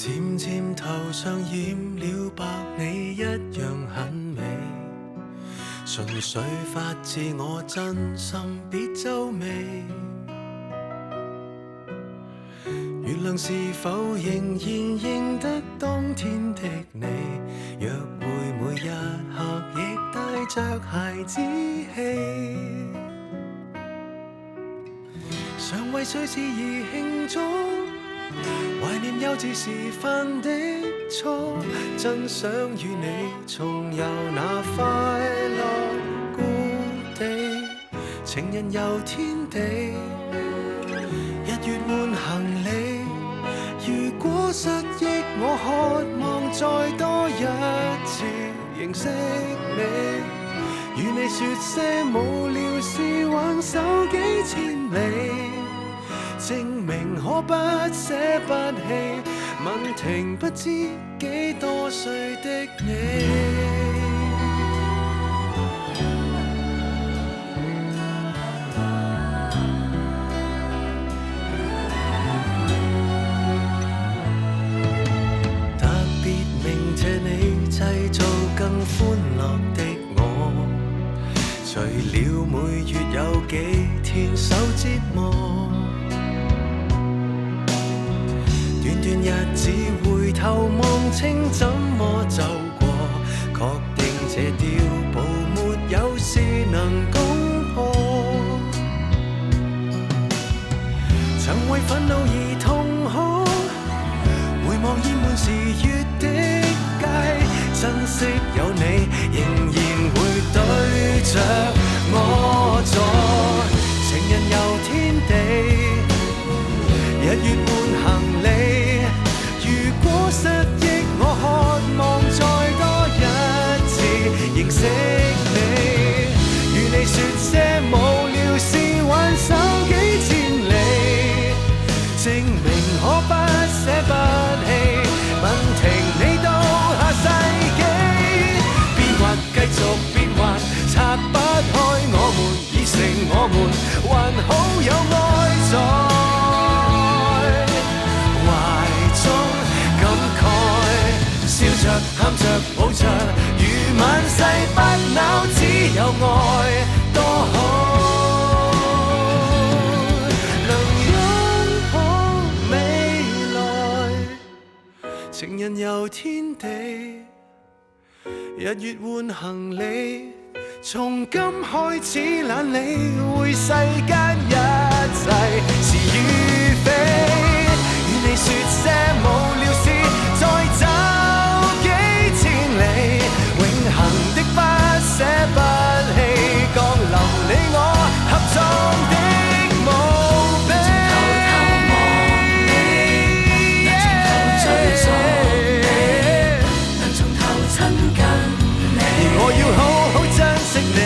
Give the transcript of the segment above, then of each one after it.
漸漸頭上染了白，你一樣很美。純粹發自我真心，別皺眉。月亮是否仍然認得當天的你？約會每一刻亦帶着孩子氣，常為碎事而慶祝。懷念幼稚時犯的錯，真想與你重遊那快樂故地。情人遊天地，日月換行李。如果失憶，我渴望再多一次認識你，與你說些無聊事，挽手幾千里。證明可不捨不棄，問停不知幾多歲的你。特別鳴謝你製造更歡樂的我，除了每月有幾天受折磨。段日子回頭望清怎麼走過，確定這碉堡沒有事能攻破。曾為憤怒而痛哭，回望淹滿時月的街，珍惜有你仍然會對着我坐。情人遊天地，日月換行李。如果失憶，我渴望再多一次認識你，與你說些無聊事，挽手幾千里，證明可不捨不棄，問停你到下世紀。變幻繼續變幻，拆不開我們，已成我們，還好有愛在。笑着喊着抱着，如萬世不朽，只有愛多好，能擁抱未來。情人遊天地，日月換行李，從今開始懶理會世間一切是與非，與你說些無聊事，再走永恆的不捨不棄，降臨你我合作的墓碑。能從頭親近你，而我要好好珍惜你。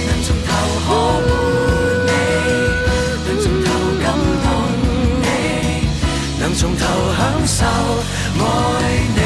能從頭呵護你，能從頭感動你，能從頭享受愛你。